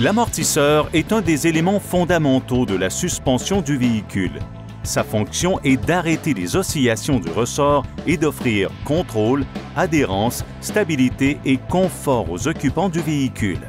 L'amortisseur est un des éléments fondamentaux de la suspension du véhicule. Sa fonction est d'arrêter les oscillations du ressort et d'offrir contrôle, adhérence, stabilité et confort aux occupants du véhicule.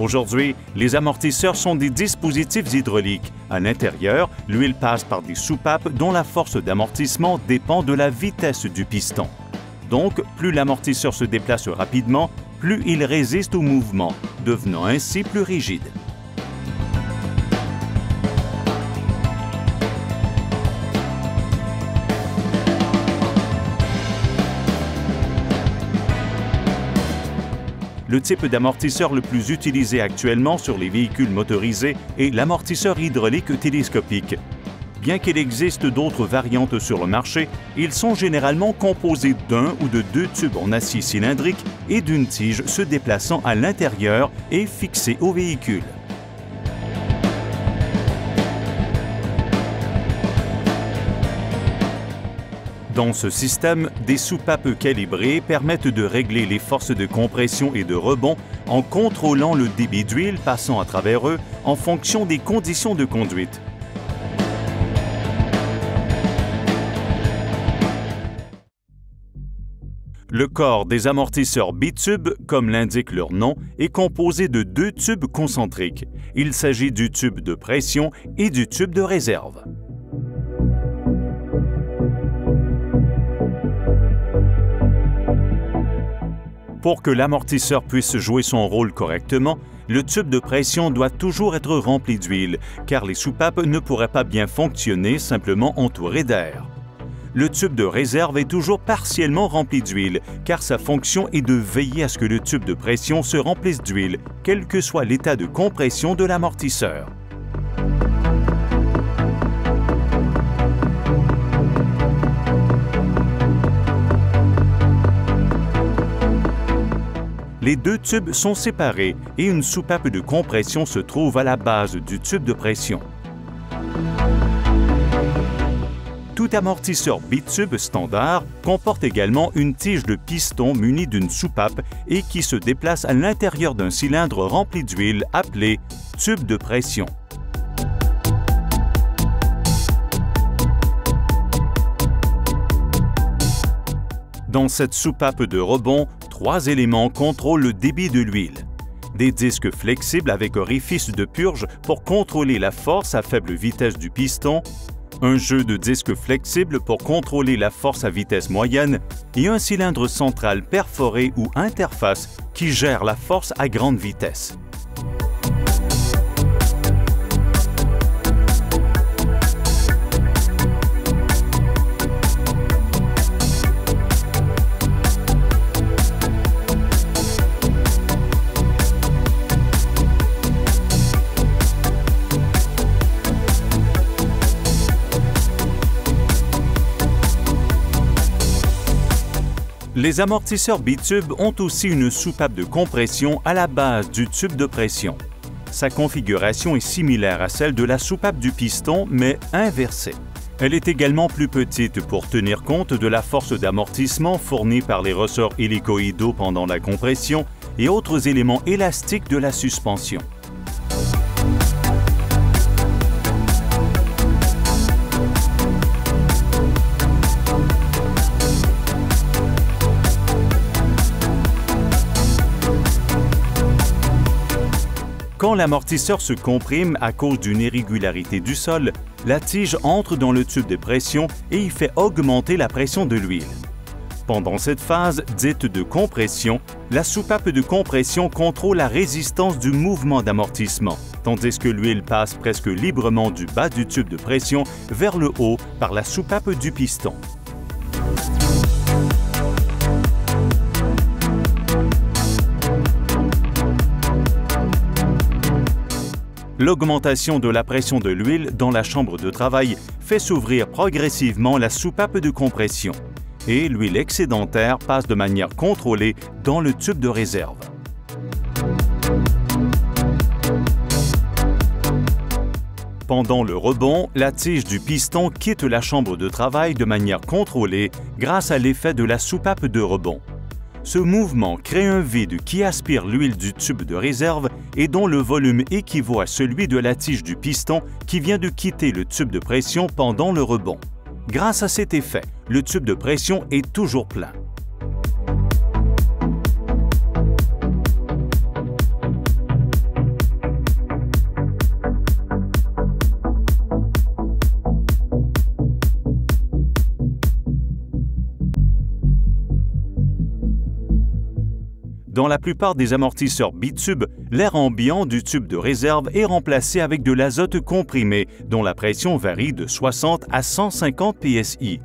Aujourd'hui, les amortisseurs sont des dispositifs hydrauliques. À l'intérieur, l'huile passe par des soupapes dont la force d'amortissement dépend de la vitesse du piston. Donc, plus l'amortisseur se déplace rapidement, plus il résiste au mouvement, devenant ainsi plus rigide. Le type d'amortisseur le plus utilisé actuellement sur les véhicules motorisés est l'amortisseur hydraulique télescopique. Bien qu'il existe d'autres variantes sur le marché, ils sont généralement composés d'un ou de deux tubes en acier cylindrique et d'une tige se déplaçant à l'intérieur et fixée au véhicule. Dans ce système, des soupapes calibrées permettent de régler les forces de compression et de rebond en contrôlant le débit d'huile passant à travers eux en fonction des conditions de conduite. Le corps des amortisseurs bitubes, comme l'indique leur nom, est composé de deux tubes concentriques. Il s'agit du tube de pression et du tube de réserve. Pour que l'amortisseur puisse jouer son rôle correctement, le tube de pression doit toujours être rempli d'huile, car les soupapes ne pourraient pas bien fonctionner simplement entourées d'air. Le tube de réserve est toujours partiellement rempli d'huile, car sa fonction est de veiller à ce que le tube de pression se remplisse d'huile, quel que soit l'état de compression de l'amortisseur. Les deux tubes sont séparés et une soupape de compression se trouve à la base du tube de pression. Tout amortisseur bitube standard comporte également une tige de piston munie d'une soupape et qui se déplace à l'intérieur d'un cylindre rempli d'huile appelé tube de pression. Dans cette soupape de rebond, trois éléments contrôlent le débit de l'huile. Des disques flexibles avec orifice de purge pour contrôler la force à faible vitesse du piston, un jeu de disques flexibles pour contrôler la force à vitesse moyenne et un cylindre central perforé ou interface qui gère la force à grande vitesse. Les amortisseurs bitubes ont aussi une soupape de compression à la base du tube de pression. Sa configuration est similaire à celle de la soupape du piston, mais inversée. Elle est également plus petite pour tenir compte de la force d'amortissement fournie par les ressorts hélicoïdaux pendant la compression et autres éléments élastiques de la suspension. Quand l'amortisseur se comprime à cause d'une irrégularité du sol, la tige entre dans le tube de pression et y fait augmenter la pression de l'huile. Pendant cette phase, dite de compression, la soupape de compression contrôle la résistance du mouvement d'amortissement, tandis que l'huile passe presque librement du bas du tube de pression vers le haut par la soupape du piston. L'augmentation de la pression de l'huile dans la chambre de travail fait s'ouvrir progressivement la soupape de compression et l'huile excédentaire passe de manière contrôlée dans le tube de réserve. Pendant le rebond, la tige du piston quitte la chambre de travail de manière contrôlée grâce à l'effet de la soupape de rebond. Ce mouvement crée un vide qui aspire l'huile du tube de réserve et dont le volume équivaut à celui de la tige du piston qui vient de quitter le tube de pression pendant le rebond. Grâce à cet effet, le tube de pression est toujours plein. Dans la plupart des amortisseurs bitube, l'air ambiant du tube de réserve est remplacé avec de l'azote comprimé, dont la pression varie de 60 à 150 psi.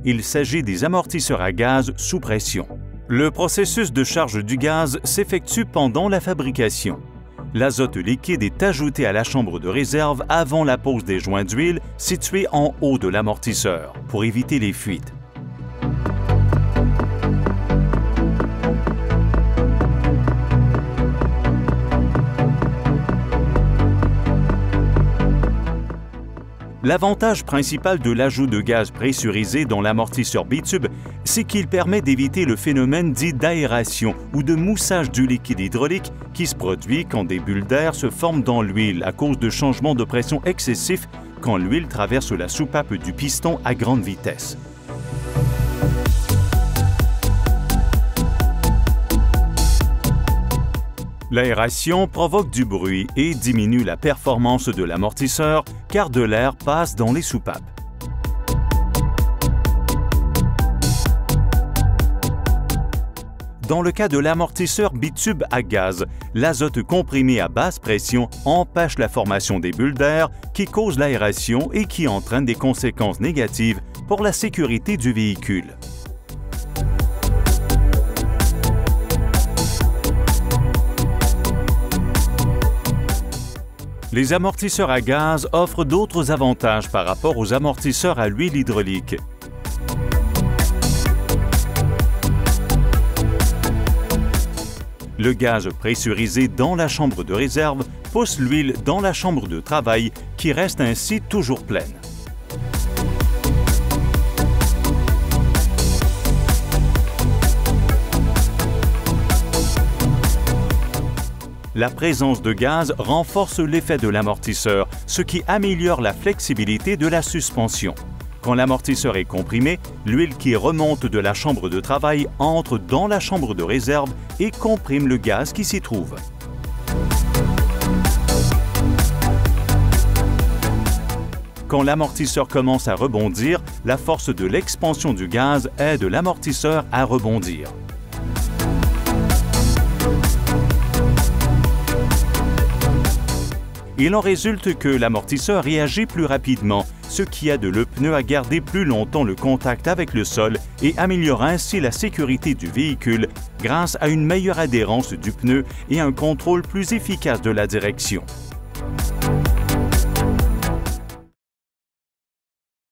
Il s'agit des amortisseurs à gaz sous pression. Le processus de charge du gaz s'effectue pendant la fabrication. L'azote liquide est ajouté à la chambre de réserve avant la pose des joints d'huile situés en haut de l'amortisseur pour éviter les fuites. L'avantage principal de l'ajout de gaz pressurisé dans l'amortisseur bitube, c'est qu'il permet d'éviter le phénomène dit d'aération ou de moussage du liquide hydraulique qui se produit quand des bulles d'air se forment dans l'huile à cause de changements de pression excessifs quand l'huile traverse la soupape du piston à grande vitesse. L'aération provoque du bruit et diminue la performance de l'amortisseur car de l'air passe dans les soupapes. Dans le cas de l'amortisseur bitube à gaz, l'azote comprimé à basse pression empêche la formation des bulles d'air qui causent l'aération et qui entraînent des conséquences négatives pour la sécurité du véhicule. Les amortisseurs à gaz offrent d'autres avantages par rapport aux amortisseurs à l'huile hydraulique. Le gaz pressurisé dans la chambre de réserve pousse l'huile dans la chambre de travail qui reste ainsi toujours pleine. La présence de gaz renforce l'effet de l'amortisseur, ce qui améliore la flexibilité de la suspension. Quand l'amortisseur est comprimé, l'huile qui remonte de la chambre de travail entre dans la chambre de réserve et comprime le gaz qui s'y trouve. Quand l'amortisseur commence à rebondir, la force de l'expansion du gaz aide l'amortisseur à rebondir. Il en résulte que l'amortisseur réagit plus rapidement, ce qui aide le pneu à garder plus longtemps le contact avec le sol et améliore ainsi la sécurité du véhicule grâce à une meilleure adhérence du pneu et un contrôle plus efficace de la direction.